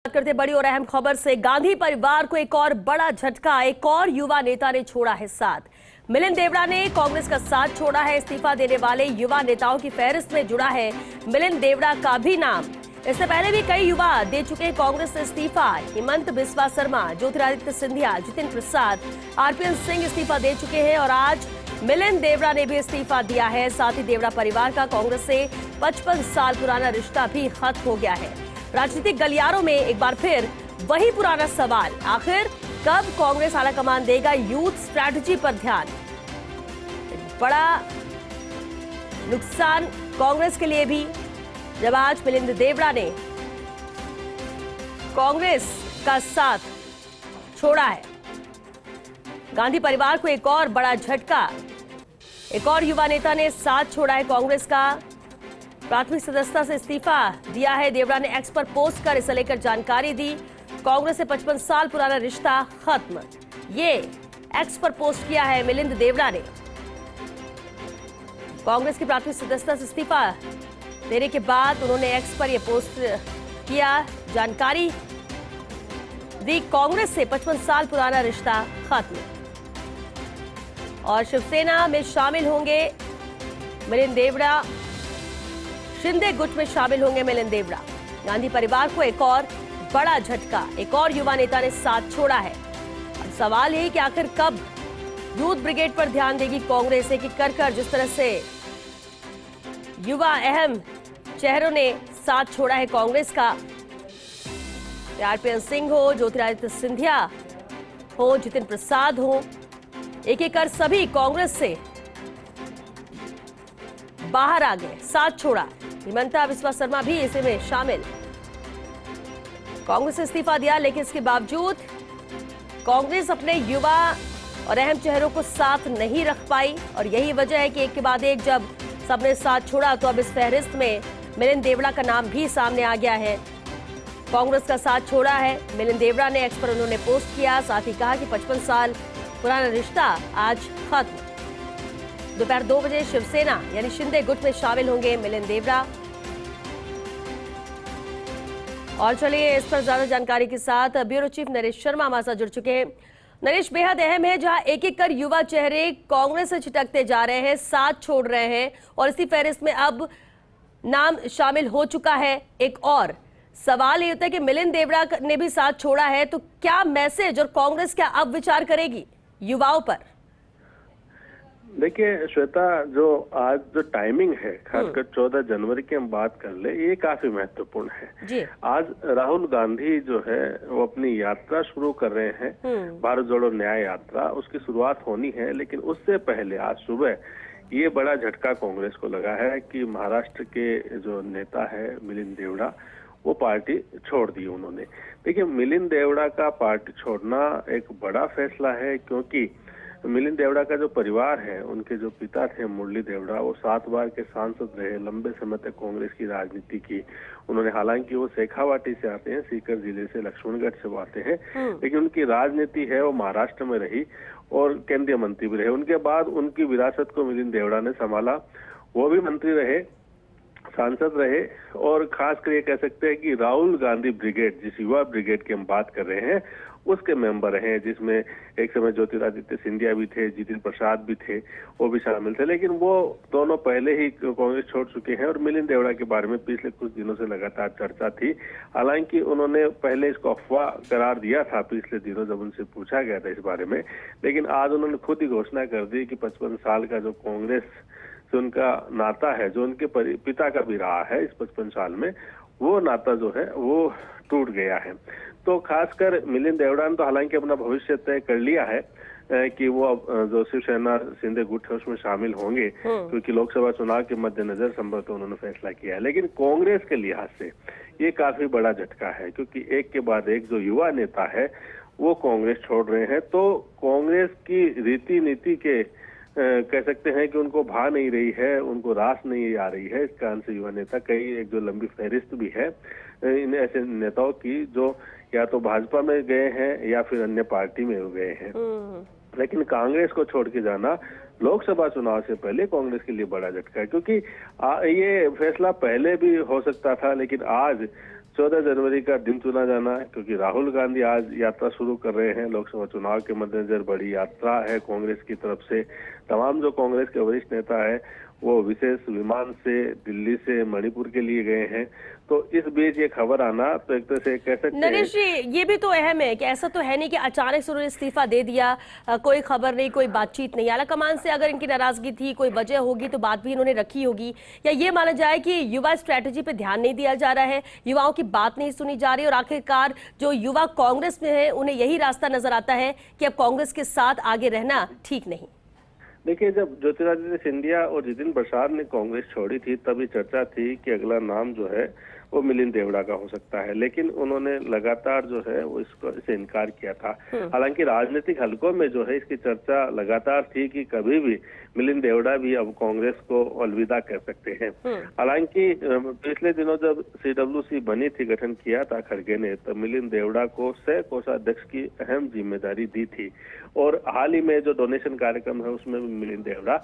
बात करते बड़ी और अहम खबर से। गांधी परिवार को एक और बड़ा झटका, एक और युवा नेता ने छोड़ा है साथ। मिलिंद देवड़ा ने कांग्रेस का साथ छोड़ा है। इस्तीफा देने वाले युवा नेताओं की फहरिस्त में जुड़ा है मिलिंद देवड़ा का भी नाम। इससे पहले भी कई युवा दे चुके हैं कांग्रेस से इस्तीफा। हिमंत बिस्वा शर्मा, ज्योतिरादित्य सिंधिया, जितिन प्रसाद, आरपीएन सिंह इस्तीफा दे चुके हैं और आज मिलिंद देवड़ा ने भी इस्तीफा दिया है। साथ ही देवड़ा परिवार का कांग्रेस से 55 साल पुराना रिश्ता भी खत्म हो गया है। राजनीतिक गलियारों में एक बार फिर वही पुराना सवाल, आखिर कब कांग्रेस आलाकमान देगा यूथ स्ट्रैटेजी पर ध्यान। बड़ा नुकसान कांग्रेस के लिए भी जब आज मिलिंद देवड़ा ने कांग्रेस का साथ छोड़ा है। गांधी परिवार को एक और बड़ा झटका, एक और युवा नेता ने साथ छोड़ा है कांग्रेस का। प्राथमिक सदस्यता से इस्तीफा दिया है। देवड़ा ने एक्स पर पोस्ट कर इसे लेकर जानकारी दी। कांग्रेस से 55 साल पुराना रिश्ता खत्म, ये एक्स पर पोस्ट किया है मिलिंद देवड़ा ने। कांग्रेस की प्राथमिक सदस्यता से इस्तीफा देने के बाद उन्होंने एक्स पर यह पोस्ट किया, जानकारी दी। कांग्रेस से 55 साल पुराना रिश्ता खत्म और शिवसेना में शामिल होंगे मिलिंद देवड़ा। शिंदे गुट में शामिल होंगे मिलिंद देवड़ा। गांधी परिवार को एक और बड़ा झटका, एक और युवा नेता ने साथ छोड़ा है। अब सवाल है कि आखिर कब यूथ ब्रिगेड पर ध्यान देगी कांग्रेस। एक कर जिस तरह से युवा अहम चेहरों ने साथ छोड़ा है कांग्रेस का, आरपीएन सिंह हो, ज्योतिरादित्य सिंधिया हो, जितिन प्रसाद हो, एक कर सभी कांग्रेस से बाहर आ गए, साथ छोड़ा। हिमंता बिस्वा शर्मा भी इसी में शामिल। कांग्रेस से इस्तीफा दिया, लेकिन इसके बावजूद कांग्रेस अपने युवा और अहम चेहरों को साथ नहीं रख पाई और यही वजह है कि एक के बाद एक जब सबने साथ छोड़ा तो अब इस फहरिस्त में मिलिंद देवड़ा का नाम भी सामने आ गया है। कांग्रेस का साथ छोड़ा है मिलिंद देवड़ा ने, एक्स पर उन्होंने पोस्ट किया, साथ ही कहा कि 55 साल पुराना रिश्ता आज खत्म। दोपहर 2 बजे शिवसेना यानी शिंदे गुट में शामिल होंगे मिलिंद देवड़ा। और चलिए इस पर ज्यादा जानकारी के साथ ब्यूरो चीफ नरेश शर्मा हमारे साथ जुड़ चुके हैं। नरेश, बेहद अहम है जहां एक कर युवा चेहरे कांग्रेस से छिटकते जा रहे हैं, साथ छोड़ रहे हैं और इसी फहरिस्त में अब नाम शामिल हो चुका है एक और। सवाल ये होता है कि मिलिंद देवड़ा ने भी साथ छोड़ा है, तो क्या मैसेज और कांग्रेस क्या अब विचार करेगी युवाओं पर? देखिए श्वेता, जो आज जो टाइमिंग है, खासकर 14 जनवरी की हम बात कर ले, ये काफी महत्वपूर्ण है जी। आज राहुल गांधी जो है वो अपनी यात्रा शुरू कर रहे हैं, भारत जोड़ो न्याय यात्रा, उसकी शुरुआत होनी है। लेकिन उससे पहले आज सुबह ये बड़ा झटका कांग्रेस को लगा है कि महाराष्ट्र के जो नेता है मिलिंद देवड़ा, वो पार्टी छोड़ दी उन्होंने। देखिए, मिलिंद देवड़ा का पार्टी छोड़ना एक बड़ा फैसला है, क्योंकि मिलिंद देवड़ा का जो परिवार है, उनके जो पिता थे मुरली देवड़ा, वो 7 बार के सांसद रहे, लंबे समय तक कांग्रेस की राजनीति की उन्होंने। हालांकि वो शेखावाटी से आते हैं, सीकर जिले से, लक्ष्मणगढ़ से वो आते हैं, लेकिन उनकी राजनीति है वो महाराष्ट्र में रही और केंद्रीय मंत्री भी रहे। उनके बाद उनकी विरासत को मिलिंद देवड़ा ने संभाला, वो भी मंत्री रहे, सांसद रहे और खासकर ये कह सकते हैं कि राहुल गांधी ब्रिगेड, जिस युवा ब्रिगेड की हम बात कर रहे हैं, उसके मेंबर हैं, जिसमें एक समय ज्योतिरादित्य सिंधिया भी थे, जितिन प्रसाद भी थे, वो भी शामिल थे। लेकिन वो दोनों पहले ही कांग्रेस छोड़ चुके हैं और मिलिंद देवड़ा के बारे में पिछले कुछ दिनों से लगातार चर्चा थी। हालांकि उन्होंने पहले इसको अफवाह करार दिया था पिछले दिनों जब उनसे पूछा गया था इस बारे में, लेकिन आज उन्होंने खुद ही घोषणा कर दी कि 55 साल का जो कांग्रेस से उनका नाता है, जो उनके पिता का भी रहा है इस 55 साल में, वो नाता जो है वो टूट गया है। तो खासकर मिलिंद देवड़ा ने तो हालांकि अपना भविष्य तय कर लिया है कि वो अब जो शिवसेना शिंदे गुट है उसमें शामिल होंगे, क्योंकि लोकसभा चुनाव के मद्देनजर संभवतः उन्होंने फैसला किया है। लेकिन कांग्रेस के लिहाज से ये काफी बड़ा झटका है, क्योंकि एक के बाद एक जो युवा नेता है वो कांग्रेस छोड़ रहे हैं। तो कांग्रेस की रीति नीति के कह सकते हैं कि उनको भा नहीं रही है, उनको रास नहीं आ रही है। इस कारण से युवा नेता, कई एक जो लंबी फहरिस्त भी है इन ऐसे नेताओं की, जो या तो भाजपा में गए हैं या फिर अन्य पार्टी में गए हैं। लेकिन कांग्रेस को छोड़ के जाना लोकसभा चुनाव से पहले कांग्रेस के लिए बड़ा झटका है, क्योंकि ये फैसला पहले भी हो सकता था, लेकिन आज 14 जनवरी का दिन चुना जाना है, क्योंकि राहुल गांधी आज यात्रा शुरू कर रहे हैं। लोकसभा चुनाव के मद्देनजर बड़ी यात्रा है कांग्रेस की तरफ से। तमाम जो कांग्रेस के वरिष्ठ नेता है वो विशेष विमान से दिल्ली से मणिपुर के लिए गए हैं। तो इस बीच ये खबर आना तो एक तरह से कह सकते हैं। नरेश जी, ये भी तो अहम है कि ऐसा तो है नहीं कि अचानक से उन्होंने इस्तीफा दे दिया, कोई खबर नहीं, कोई बातचीत नहीं। आला कमान से अगर इनकी नाराजगी थी, कोई वजह होगी तो बात भी इन्होंने रखी होगी, या ये माना जाए कि युवा स्ट्रैटेजी पे ध्यान नहीं दिया जा रहा है, युवाओं की बात नहीं सुनी जा रही, और आखिरकार जो युवा कांग्रेस में है उन्हें यही रास्ता नजर आता है कि अब कांग्रेस के साथ आगे रहना ठीक नहीं। देखिए, जब ज्योतिरादित्य सिंधिया और जितिन प्रसाद ने कांग्रेस छोड़ी थी तभी चर्चा थी कि अगला नाम जो है वो मिलिंद देवड़ा का हो सकता है, लेकिन उन्होंने लगातार जो है वो इसे इनकार किया था। हालांकि राजनीतिक हलकों में जो है इसकी चर्चा लगातार थी कि कभी भी मिलिंद देवड़ा भी अब कांग्रेस को अलविदा कह सकते हैं। हालांकि पिछले दिनों जब CWC बनी थी, गठन किया था खड़गे ने, तो मिलिंद देवड़ा को सह कोषाध्यक्ष की अहम जिम्मेदारी दी थी, और हाल ही में जो डोनेशन कार्यक्रम है उसमें भी मिलिंद देवड़ा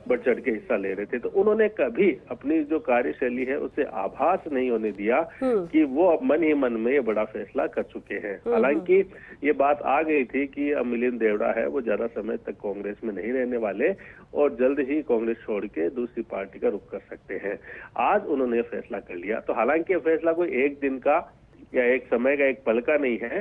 बढ़ चढ़ के हिस्सा ले रहे थे। तो उन्होंने कभी अपनी जो कार्यशैली है उससे आभास नहीं होने दिया कि वो अब मन ही मन में ये बड़ा फैसला कर चुके हैं। हालांकि ये बात आ गई थी कि अब मिलिंद देवड़ा है वो ज्यादा समय तक कांग्रेस में नहीं रहने वाले और जल्द ही कांग्रेस छोड़ के दूसरी पार्टी का रुख कर सकते हैं। आज उन्होंने ये फैसला कर लिया। तो हालांकि ये फैसला कोई एक दिन का या एक समय का, एक पल का नहीं है,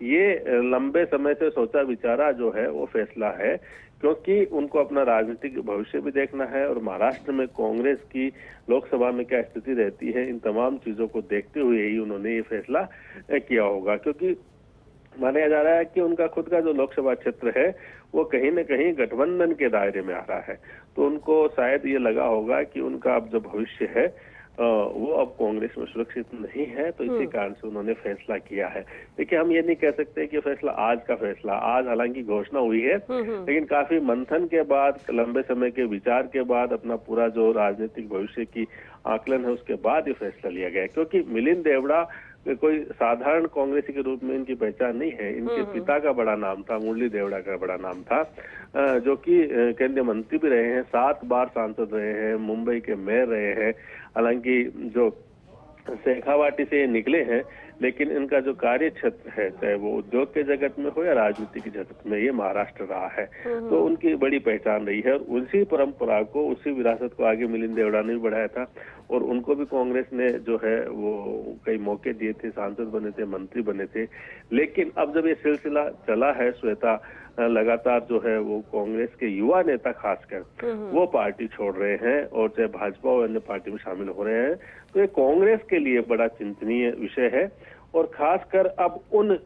ये लंबे समय से सोचा विचारा जो है वो फैसला है, क्योंकि उनको अपना राजनीतिक भविष्य भी देखना है और महाराष्ट्र में कांग्रेस की लोकसभा में क्या स्थिति रहती है, इन तमाम चीजों को देखते हुए ही उन्होंने ये फैसला किया होगा। क्योंकि माना जा रहा है कि उनका खुद का जो लोकसभा क्षेत्र है वो कहीं न कहीं गठबंधन के दायरे में आ रहा है, तो उनको शायद ये लगा होगा कि उनका अब जो भविष्य है वो अब कांग्रेस में सुरक्षित नहीं है, तो इसी कारण से उन्होंने फैसला किया है। देखिए, हम ये नहीं कह सकते कि फैसला आज का फैसला, आज हालांकि घोषणा हुई है, लेकिन काफी मंथन के बाद, लंबे समय के विचार के बाद, अपना पूरा जो राजनीतिक भविष्य की आकलन है उसके बाद ये फैसला लिया गया। क्योंकि मिलिंद देवड़ा कोई साधारण कांग्रेसी के रूप में इनकी पहचान नहीं है। इनके पिता का बड़ा नाम था, मुरली देवड़ा का बड़ा नाम था, जो कि केंद्रीय मंत्री भी रहे हैं, 7 बार सांसद रहे हैं, मुंबई के मेयर रहे हैं। हालांकि जो शेखावाटी से निकले हैं, लेकिन इनका जो कार्य क्षेत्र है, चाहे वो उद्योग के जगत में हो या राजनीति की जगत में, ये महाराष्ट्र रहा है, तो उनकी बड़ी पहचान रही है। और उसी परंपरा को, उसी विरासत को आगे मिलिंद देवड़ा ने भी बढ़ाया था, और उनको भी कांग्रेस ने जो है वो कई मौके दिए थे, सांसद बने थे, मंत्री बने थे। लेकिन अब जब ये सिलसिला चला है, श्वेता लगातार जो है वो कांग्रेस के युवा नेता खासकर वो पार्टी छोड़ रहे हैं और चाहे भाजपा और अन्य पार्टी में शामिल हो रहे हैं, तो ये कांग्रेस के लिए बड़ा चिंतनीय विषय है। और खासकर अब उन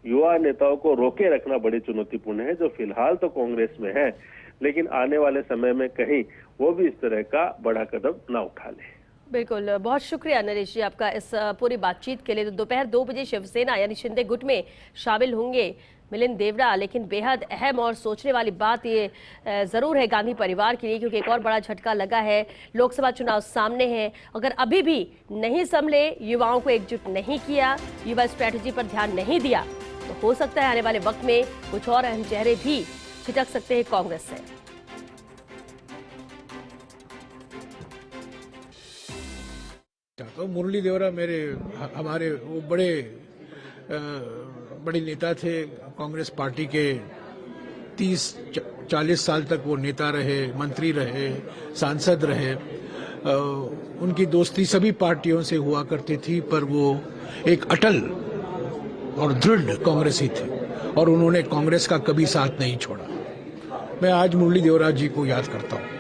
युवा नेताओं को रोके रखना बड़ी चुनौतीपूर्ण है जो फिलहाल तो कांग्रेस में है, लेकिन आने वाले समय में कहीं वो भी इस तरह का बड़ा कदम ना उठा ले। बिल्कुल, बहुत शुक्रिया नरेश जी आपका इस पूरी बातचीत के लिए। तो दोपहर 2 बजे शिवसेना यानी शिंदे गुट में शामिल होंगे मिलिंद देवड़ा, लेकिन बेहद अहम और सोचने वाली बात ये ज़रूर है गांधी परिवार के लिए, क्योंकि एक और बड़ा झटका लगा है। लोकसभा चुनाव सामने हैं, अगर अभी भी नहीं संभले, युवाओं को एकजुट नहीं किया, युवा स्ट्रैटेजी पर ध्यान नहीं दिया, तो हो सकता है आने वाले वक्त में कुछ और अहम चेहरे भी छिटक सकते हैं कांग्रेस से। तो मुरली देवरा हमारे वो बड़े नेता थे कांग्रेस पार्टी के। 30-40 साल तक वो नेता रहे, मंत्री रहे, सांसद रहे। उनकी दोस्ती सभी पार्टियों से हुआ करती थी, पर वो एक अटल और दृढ़ कांग्रेसी थे और उन्होंने कांग्रेस का कभी साथ नहीं छोड़ा। मैं आज मुरली देवरा जी को याद करता हूँ।